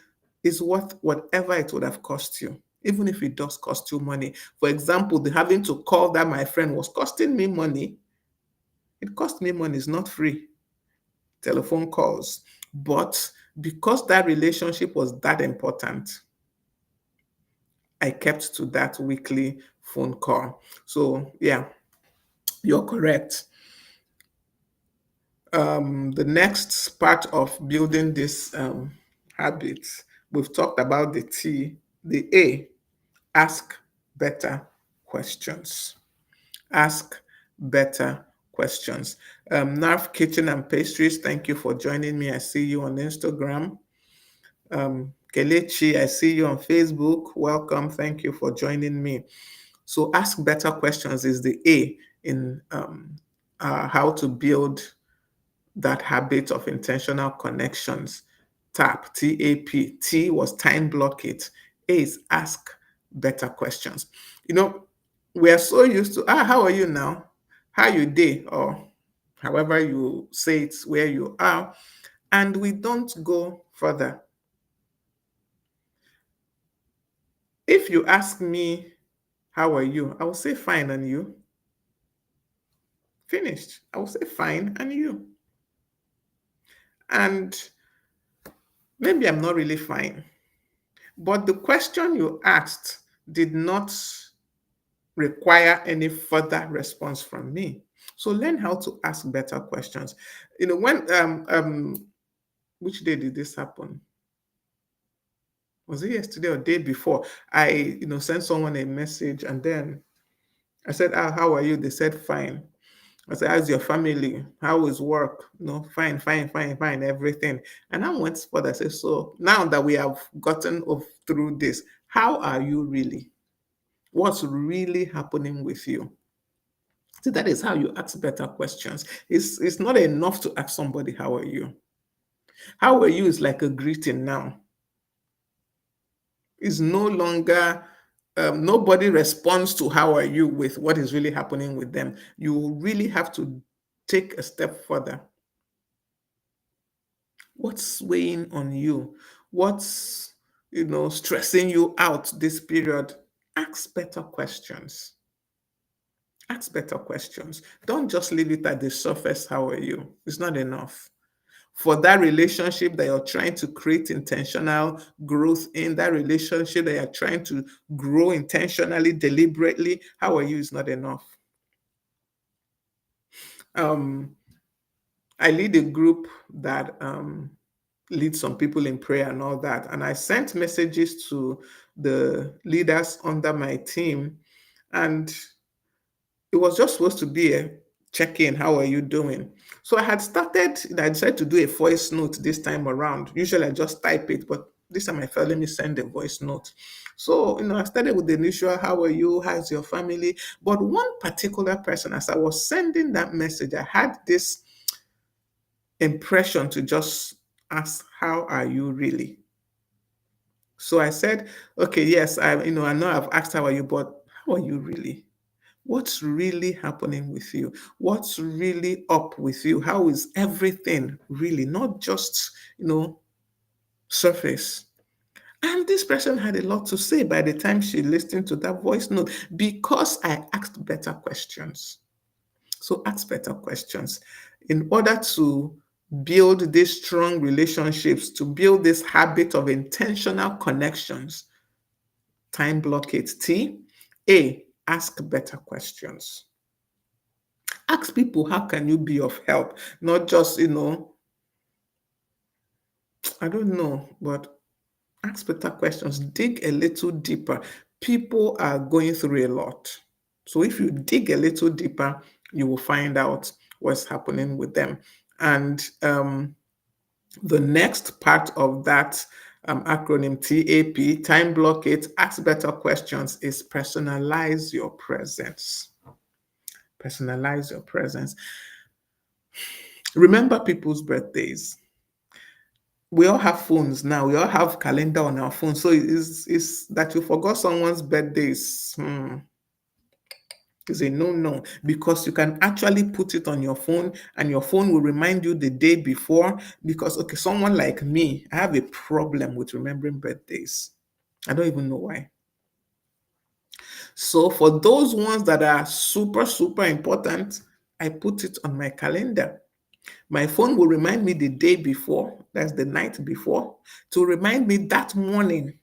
Is worth whatever it would have cost you, even if it does cost you money. For example, the having to call that my friend was costing me money. It cost me money. It's not free. Telephone calls. But because that relationship was that important, I kept to that weekly phone call. So, yeah, you're correct. The next part of building this habit, we've talked about the T, the A, ask better questions. Ask better questions. Narf Kitchen and Pastries, thank you for joining me. I see you on Instagram. Kelechi, I see you on Facebook. Welcome. Thank you for joining me. So, ask better questions is the A in how to build that habit of intentional connections. TAP, TAP. T was time block it. A is ask better questions. You know, we are so used to, how are you now? How you day? Or however you say it where you are. And we don't go further. If you ask me, how are you? I will say fine, and you? Finished. I will say fine, and you? And maybe I'm not really fine. But the question you asked did not require any further response from me. So learn how to ask better questions. You know, when which day did this happen? Was it yesterday or day before? I, sent someone a message and then I said, how are you? They said fine. I said, how's your family? How is work? Fine, fine, fine, fine, everything. And I went further. I said, so now that we have gotten through this, how are you really? What's really happening with you? So that is how you ask better questions. It's not enough to ask somebody, how are you? How are you is like a greeting now. It's no longer, nobody responds to how are you with what is really happening with them. You really have to take a step further. What's weighing on you? What's, stressing you out this period? Ask better questions. Ask better questions. Don't just leave it at the surface. How are you? It's not enough. For that relationship that you're trying to create intentional growth in, that relationship that you're trying to grow intentionally, deliberately, how are you is not enough. Um, I lead a group that leads some people in prayer and all that. And I sent messages to the leaders under my team, and it was just supposed to be a check-in. How are you doing? So I decided to do a voice note this time around. Usually I just type it, but this time I felt, let me send a voice note. So, I started with the initial, how are you? How's your family? But one particular person, as I was sending that message, I had this impression to just ask, how are you really? So I said, okay, yes, I know I've asked how are you, but how are you really? What's really happening with you? What's really up with you? How is everything really? Not just, surface. And this person had a lot to say by the time she listened to that voice note because I asked better questions. So ask better questions in order to build these strong relationships, to build this habit of intentional connections. Time block it. T. A. Ask better questions. Ask people, how can you be of help? Not just, I don't know, but ask better questions. Dig a little deeper. People are going through a lot. So if you dig a little deeper, you will find out what's happening with them. And the next part of that acronym TAP, time block it, ask better questions, is personalize your presence. Personalize your presence. Remember people's birthdays. We all have phones now. We all have calendar on our phone. So it's that you forgot someone's birthdays. Is a no, because you can actually put it on your phone and your phone will remind you the day before. Because, okay, someone like me, I have a problem with remembering birthdays. I don't even know why. So for those ones that are super, super important, I put it on my calendar. My phone will remind me the day before, that's the night before, to remind me that morning.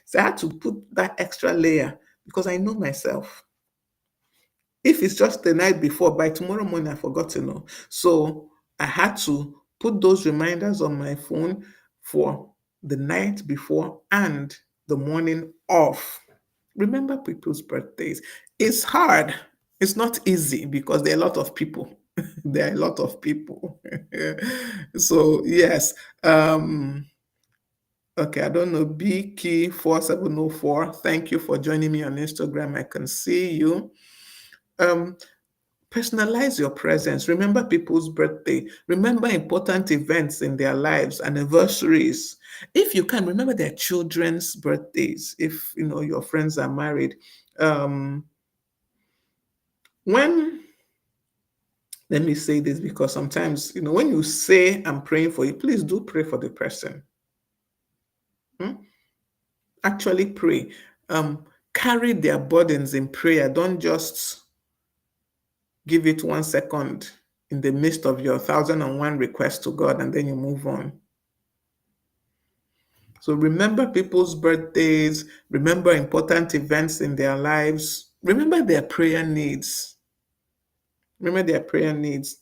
So I had to put that extra layer because I know myself. If it's just the night before, by tomorrow morning, I forgot to know. So I had to put those reminders on my phone for the night before and the morning of. Remember people's birthdays. It's hard. It's not easy because there are a lot of people. There are a lot of people. So yes. Okay, I don't know. B Key 4704. Thank you for joining me on Instagram. I can see you. Um, Personalize your presence. Remember people's birthday. Remember important events in their lives, anniversaries. If you can, remember their children's birthdays. If you know your friends are married. Um, when Let me say this because sometimes, when you say I'm praying for you, please do pray for the person. Hmm? Actually pray. Carry their burdens in prayer. Don't just give it 1 second in the midst of your 1,001 requests to God and then you move on. So remember people's birthdays, remember important events in their lives, remember their prayer needs. Remember their prayer needs.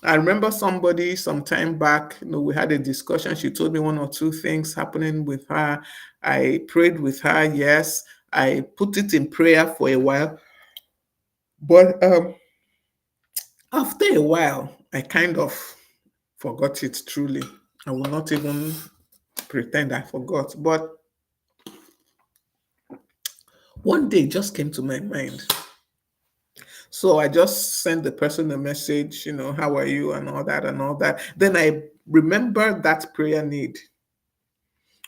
I remember somebody some time back, we had a discussion. She told me one or two things happening with her. I prayed with her, yes. I put it in prayer for a while. But after a while, I kind of forgot it truly. I will not even pretend I forgot. But one day it just came to my mind. So I just sent the person a message, how are you and all that and all that. Then I remembered that prayer need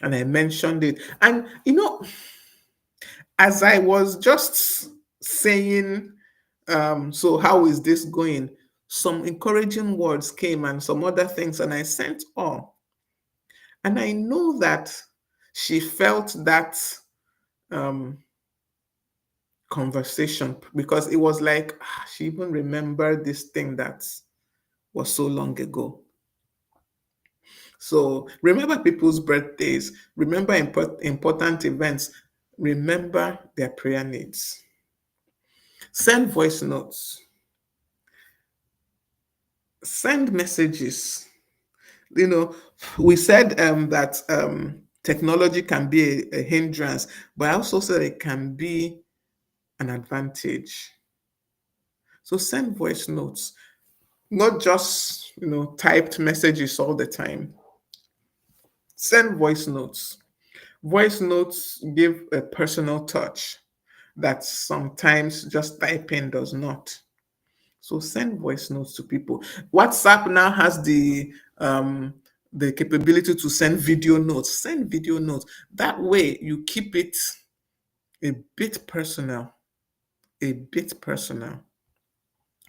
and I mentioned it. And, as I was just saying, so how is this going? Some encouraging words came and some other things, and I sent all. And I know that she felt that um, conversation because it was like she even remembered this thing that was so long ago. So remember people's birthdays, remember important events, remember their prayer needs. Send voice notes, send messages. You know, we said that technology can be a hindrance, but I also said it can be an advantage. So send voice notes, not just typed messages all the time. Send voice notes. Voice notes give a personal touch that sometimes just typing does not. So send voice notes to people. WhatsApp now has the capability to send video notes. Send video notes. That way you keep it a bit personal. A bit personal.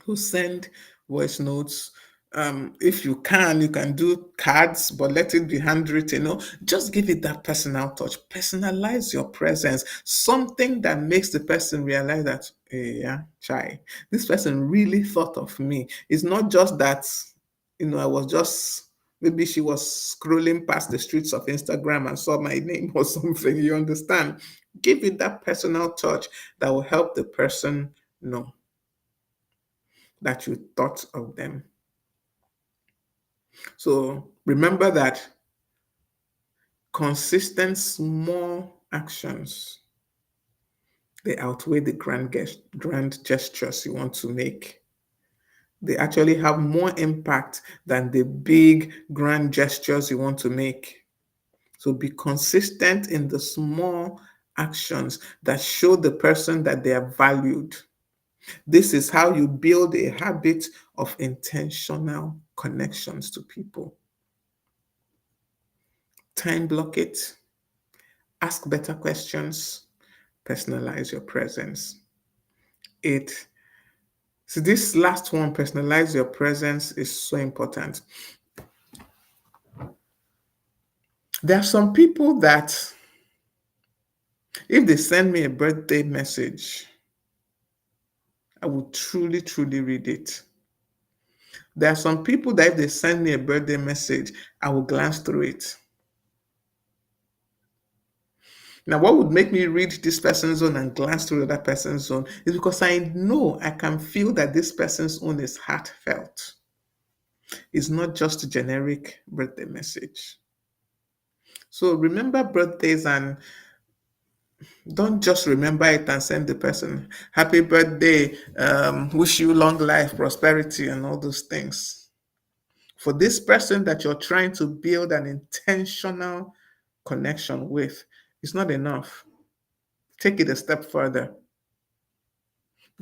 Who send voice notes. If you can do cards, but let it be handwritten. Just give it that personal touch. Personalize your presence. Something that makes the person realize that, yeah, chai, this person really thought of me. It's not just that, I was just maybe she was scrolling past the streets of Instagram and saw my name or something. You understand? Give it that personal touch that will help the person know that you thought of them. So remember that consistent small actions, they outweigh the grand gestures you want to make. They actually have more impact than the big grand gestures you want to make. So be consistent in the small actions that show the person that they are valued. This is how you build a habit of intentional connections to people. Time block it, ask better questions, personalize your presence. It So this last one, personalize your presence, is so important. There are some people that if they send me a birthday message, I will truly, truly read it. There are some people that if they send me a birthday message, I will glance through it. Now, what would make me read this person's own and glance through that person's own is because I know I can feel that this person's own is heartfelt. It's not just a generic birthday message. So remember birthdays and don't just remember it and send the person happy birthday, wish you long life, prosperity, and all those things. For this person that you're trying to build an intentional connection with, it's not enough. Take it a step further.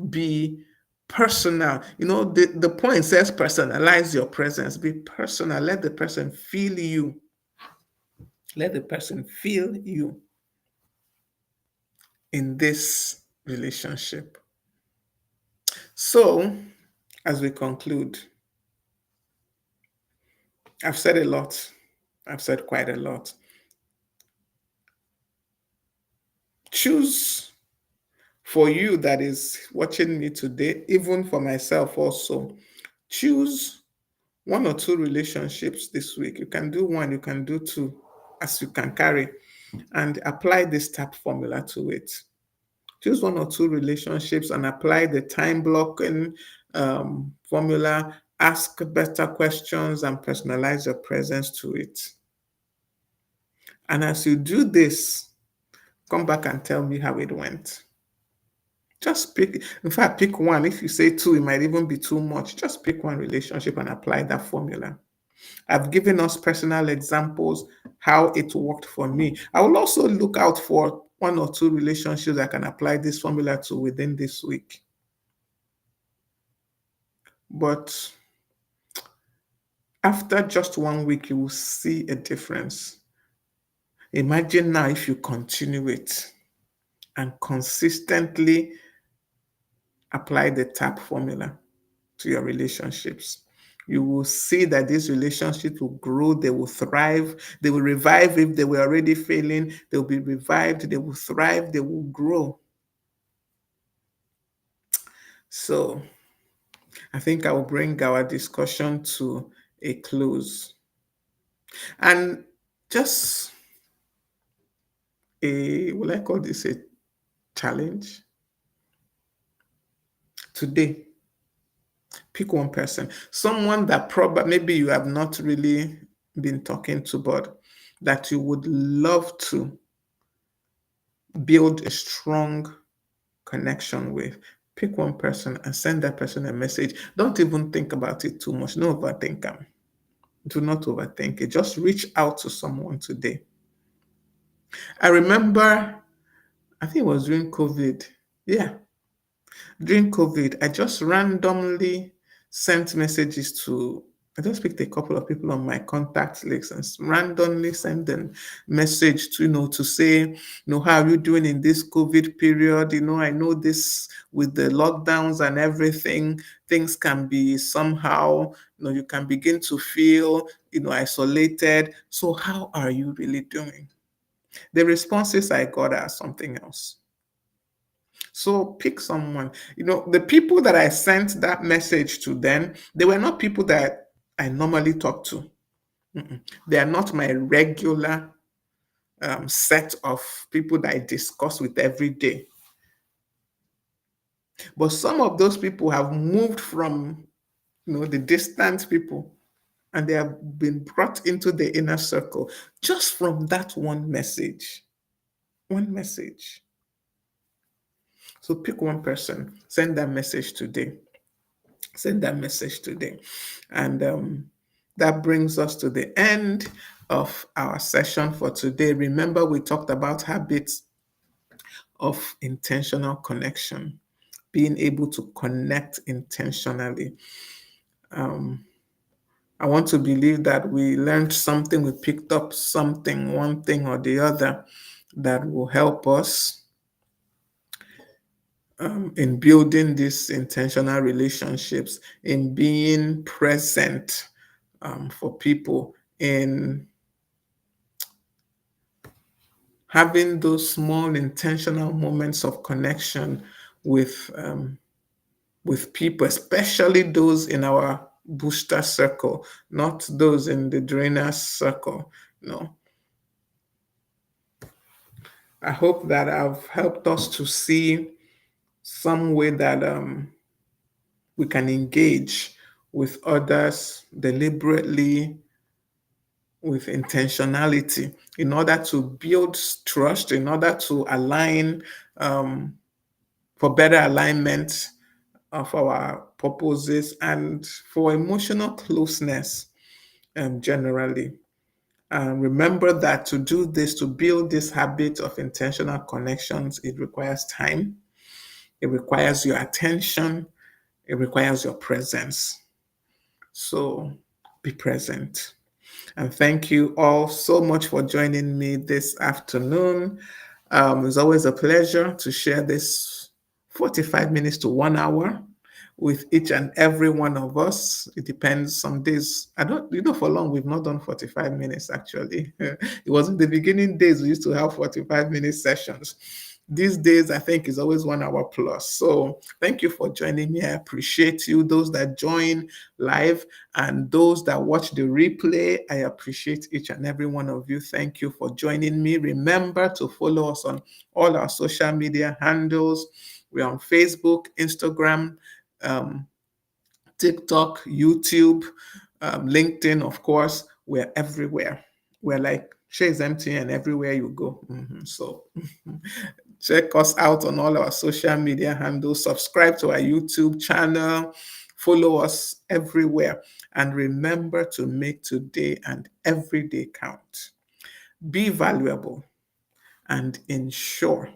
Be personal. The point says personalize your presence. Be personal. Let the person feel you. Let the person feel you in this relationship. So, as we conclude, I've said a lot. I've said quite a lot. Choose for you that is watching me today, even for myself also. Choose one or two relationships this week. You can do one, you can do two, as you can carry, and apply this TAP formula to it. Choose one or two relationships and apply the time blocking formula. Ask better questions and personalize your presence to it. And as you do this, come back and tell me how it went. Just pick, in fact, pick one. If you say two, it might even be too much. Just pick one relationship and apply that formula. I've given us personal examples how it worked for me. I will also look out for one or two relationships I can apply this formula to within this week. But after just 1 week, you will see a difference. Imagine now if you continue it and consistently apply the TAP formula to your relationships. You will see that these relationships will grow, they will thrive, they will revive if they were already failing, they'll be revived, they will thrive, they will grow. So I think I will bring our discussion to a close. And just will I call this a challenge? Today, pick one person, someone that probably maybe you have not really been talking to, but that you would love to build a strong connection with. Pick one person and send that person a message. Don't even think about it too much. No overthink them. Do not overthink it. Just reach out to someone today. I remember, I think it was during COVID. Yeah, during COVID, I just randomly sent messages to, I just picked a couple of people on my contact list and randomly sent them message to, to say, how are you doing in this COVID period? I know this with the lockdowns and everything, things can be somehow, you can begin to feel, isolated. So how are you really doing? The responses I got are something else. So pick someone. The people that I sent that message to then, they were not people that I normally talk to. They are not my regular set of people that I discuss with every day. But some of those people have moved from, the distant people, and they have been brought into the inner circle just from that one message. One message. So pick one person, send that message today. Send that message today. And that brings us to the end of our session for today. Remember, we talked about habits of intentional connection, being able to connect intentionally. Um, I want to believe that we learned something, we picked up something, one thing or the other, that will help us in building these intentional relationships, in being present for people, in having those small intentional moments of connection with people, especially those in our booster circle, not those in the drainer circle. No, I hope that I've helped us to see some way that we can engage with others deliberately, with intentionality, in order to build trust, in order to align um, for better alignment of our purposes and for emotional closeness generally. And remember that to do this, to build this habit of intentional connections, it requires time, it requires your attention, it requires your presence. So be present. And thank you all so much for joining me this afternoon. It's always a pleasure to share this 45 minutes to 1 hour with each and every one of us. It depends. Some days, I don't, for long, we've not done 45 minutes actually. It was in the beginning days, we used to have 45-minute sessions. These days, I think is always 1 hour plus. So thank you for joining me. I appreciate you. Those that join live and those that watch the replay, I appreciate each and every one of you. Thank you for joining me. Remember to follow us on all our social media handles. We're on Facebook, Instagram, um, TikTok, YouTube, LinkedIn, of course. We're everywhere. We're like Shares MTN everywhere you go. So check us out on all our social media handles. Subscribe to our YouTube channel. Follow us everywhere. And remember to make today and every day count. Be valuable and ensure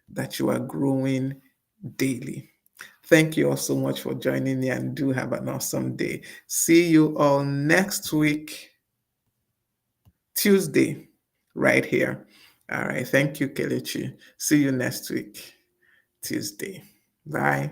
that you are growing daily. Thank you all so much for joining me and do have an awesome day. See you all next week, Tuesday, right here. All right. Thank you, Kelechi. See you next week, Tuesday. Bye.